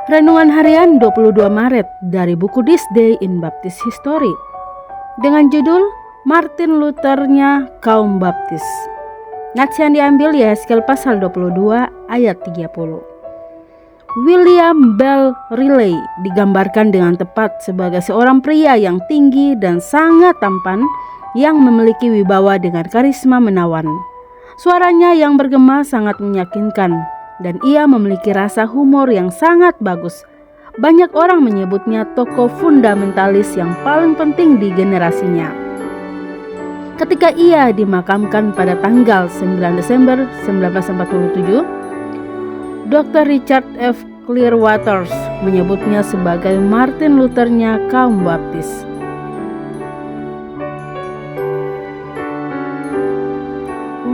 Renungan Harian 22 Maret dari buku This Day in Baptist History dengan judul Martin Luthernya Kaum Baptis. Nats yang diambil Yeskel pasal 22 ayat 30. William Bell Riley digambarkan dengan tepat sebagai seorang pria yang tinggi dan sangat tampan yang memiliki wibawa dengan karisma menawan. Suaranya yang bergema sangat meyakinkan dan ia memiliki rasa humor yang sangat bagus. Banyak orang menyebutnya tokoh fundamentalis yang paling penting di generasinya. Ketika ia dimakamkan pada tanggal 9 Desember 1947, Dr. Richard F. Clearwaters menyebutnya sebagai Martin Luthernya kaum Baptis.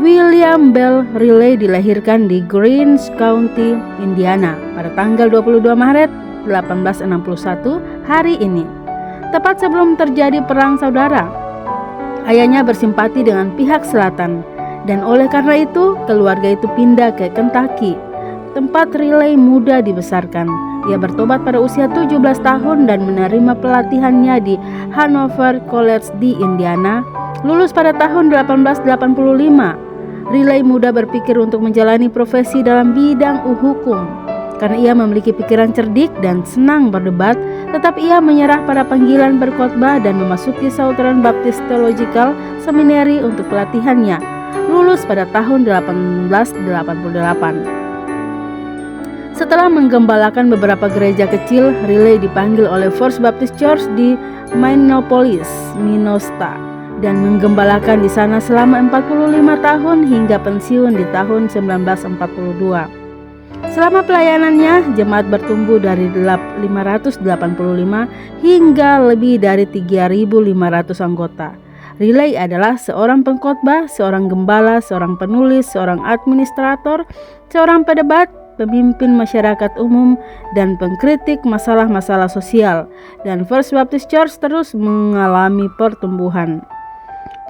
William Bell Riley dilahirkan di Greens County, Indiana pada tanggal 22 Maret 1861 hari ini, tepat sebelum terjadi perang saudara. Ayahnya bersimpati dengan pihak selatan dan oleh karena itu keluarga itu pindah ke Kentucky, tempat Riley muda dibesarkan. Ia bertobat pada usia 17 tahun dan menerima pelatihannya di Hanover College di Indiana, lulus pada tahun 1885. Riley muda berpikir untuk menjalani profesi dalam bidang hukum. Karena ia memiliki pikiran cerdik dan senang berdebat, tetap ia menyerah pada panggilan berkhotbah dan memasuki Southern Baptist Theological Seminary untuk pelatihannya, lulus pada tahun 1888. Setelah menggembalakan beberapa gereja kecil, Riley dipanggil oleh First Baptist Church di Minneapolis, Minnesota, dan menggembalakan di sana selama 45 tahun hingga pensiun di tahun 1942. Selama pelayanannya, jemaat bertumbuh dari 585 hingga lebih dari 3.500 anggota. Riley adalah seorang pengkhotbah, seorang gembala, seorang penulis, seorang administrator, seorang pedebat, pemimpin masyarakat umum, dan pengkritik masalah-masalah sosial. Dan First Baptist Church terus mengalami pertumbuhan.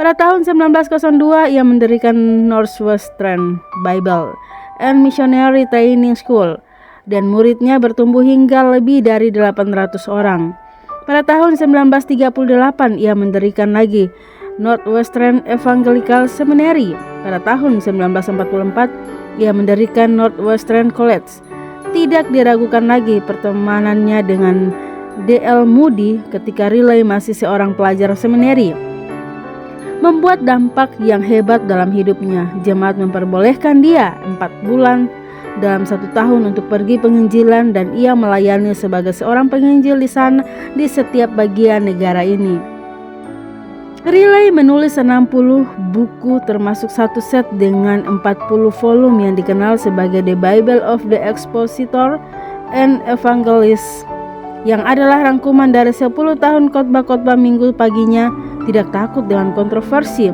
Pada tahun 1902 ia mendirikan Northwestern Bible and Missionary Training School dan muridnya bertumbuh hingga lebih dari 800 orang. Pada tahun 1938 ia mendirikan lagi Northwestern Evangelical Seminary. Pada tahun 1944 ia mendirikan Northwestern College. Tidak diragukan lagi pertemanannya dengan D.L. Moody ketika Riley masih seorang pelajar seminari membuat dampak yang hebat dalam hidupnya. Jemaat memperbolehkan dia 4 bulan dalam 1 tahun untuk pergi penginjilan dan ia melayani sebagai seorang penginjil di sana di setiap bagian negara ini. Riley menulis 60 buku termasuk satu set dengan 40 volume yang dikenal sebagai The Bible of the Expositor and Evangelist, yang adalah rangkuman dari 10 tahun khotbah-khotbah minggu paginya. Tidak takut dengan kontroversi,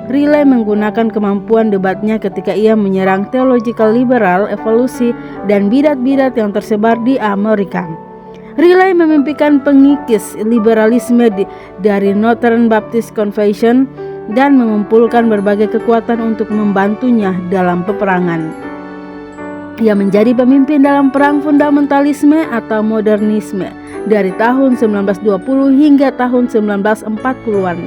Riley menggunakan kemampuan debatnya ketika ia menyerang theological liberal, evolusi, dan bidat-bidat yang tersebar di Amerika. Riley memimpikan pengikis liberalisme dari Northern Baptist Convention dan mengumpulkan berbagai kekuatan untuk membantunya dalam peperangan. Ia menjadi pemimpin dalam perang fundamentalisme atau modernisme dari tahun 1920 hingga tahun 1940-an.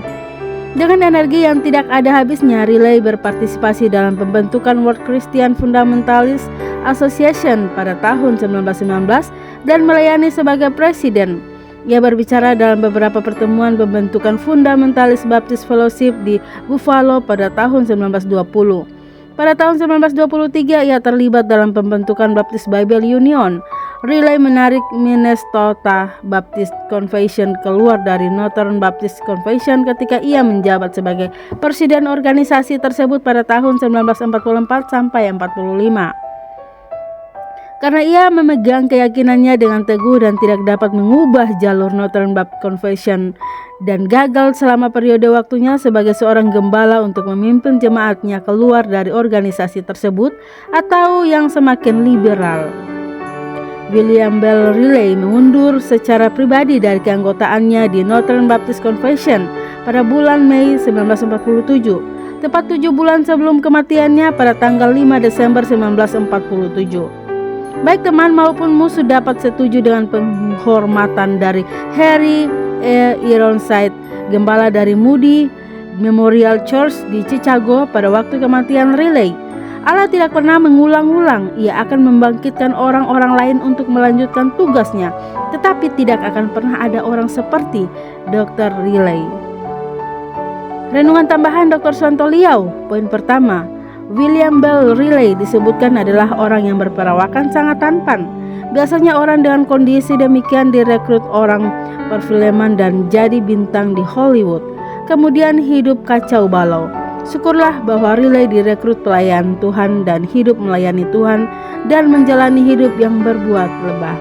Dengan energi yang tidak ada habisnya, Riley berpartisipasi dalam pembentukan World Christian Fundamentalist Association pada tahun 1919 dan melayani sebagai presiden. Ia berbicara dalam beberapa pertemuan pembentukan Fundamentalist Baptist Fellowship di Buffalo pada tahun 1920. Pada tahun 1923 ia terlibat dalam pembentukan Baptist Bible Union. Riley menarik Minnesota Baptist Convention keluar dari Northern Baptist Convention ketika ia menjabat sebagai presiden organisasi tersebut pada tahun 1944 sampai 45. Karena ia memegang keyakinannya dengan teguh dan tidak dapat mengubah jalur Northern Baptist Convention dan gagal selama periode waktunya sebagai seorang gembala untuk memimpin jemaatnya keluar dari organisasi tersebut atau yang semakin liberal. William Bell Riley mengundur secara pribadi dari keanggotaannya di Northern Baptist Convention pada bulan Mei 1947, tepat 7 bulan sebelum kematiannya pada tanggal 5 Desember 1947. Baik teman maupun musuh dapat setuju dengan penghormatan dari Harry Ironside, gembala dari Moody Memorial Church di Chicago pada waktu kematian Riley. Allah tidak pernah mengulang-ulang, Ia akan membangkitkan orang-orang lain untuk melanjutkan tugasnya, tetapi tidak akan pernah ada orang seperti Dr. Riley. Renungan tambahan Dr. Suwanto Liau. Poin pertama, William Bell Riley disebutkan adalah orang yang berperawakan sangat tampan. Biasanya orang dengan kondisi demikian direkrut orang perfilman dan jadi bintang di Hollywood, kemudian hidup kacau balau. Syukurlah bahwa Riley direkrut pelayan Tuhan dan hidup melayani Tuhan dan menjalani hidup yang berbuat lebah.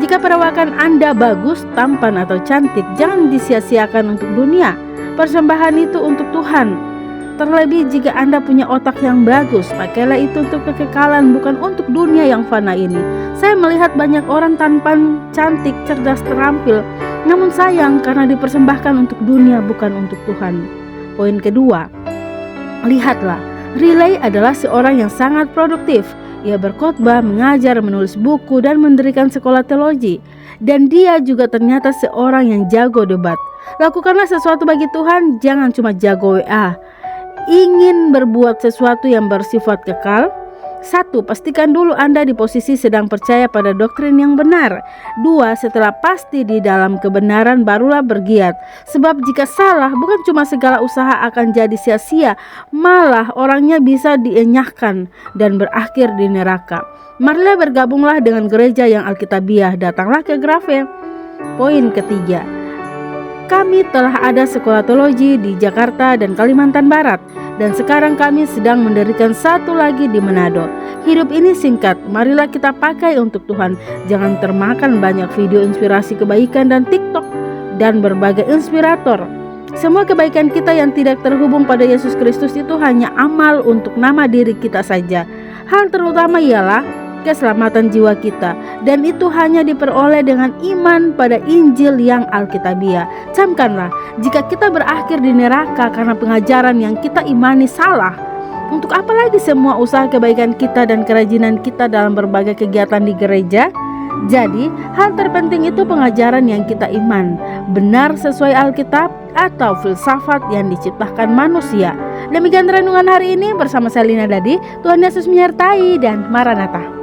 Jika perawakan Anda bagus, tampan atau cantik, jangan disia-siakan untuk dunia. Persembahan itu untuk Tuhan. Terlebih jika Anda punya otak yang bagus, pakailah itu untuk kekekalan, bukan untuk dunia yang fana ini. Saya melihat banyak orang tampan, cantik, cerdas, terampil, namun sayang karena dipersembahkan untuk dunia bukan untuk Tuhan. Poin kedua, lihatlah, Riley adalah seorang yang sangat produktif. Ia berkhotbah, mengajar, menulis buku, dan mendirikan sekolah teologi. Dan dia juga ternyata seorang yang jago debat. Lakukanlah sesuatu bagi Tuhan, jangan cuma jago WA. Ingin berbuat sesuatu yang bersifat kekal? 1. Pastikan dulu Anda di posisi sedang percaya pada doktrin yang benar. 2. Setelah pasti di dalam kebenaran barulah bergiat. Sebab jika salah, bukan cuma segala usaha akan jadi sia-sia, malah orangnya bisa dienyahkan dan berakhir di neraka. Marilah bergabunglah dengan gereja yang Alkitabiah. Datanglah ke Grave. Poin ketiga, kami telah ada sekolah teologi di Jakarta dan Kalimantan Barat, dan sekarang kami sedang mendirikan satu lagi di Manado. Hidup ini singkat, marilah kita pakai untuk Tuhan. Jangan termakan banyak video inspirasi kebaikan dan TikTok dan berbagai inspirator. Semua kebaikan kita yang tidak terhubung pada Yesus Kristus itu hanya amal untuk nama diri kita saja. Hal terutama ialah keselamatan jiwa kita, dan itu hanya diperoleh dengan iman pada Injil yang Alkitabiah. Camkanlah, jika kita berakhir di neraka karena pengajaran yang kita imani salah, untuk apa lagi semua usaha kebaikan kita dan kerajinan kita dalam berbagai kegiatan di gereja? Jadi, hal terpenting itu pengajaran yang kita iman, benar sesuai Alkitab atau filsafat yang diciptakan manusia. Demikian renungan hari ini bersama saya Lina Dadi. Tuhan Yesus menyertai dan Maranatha.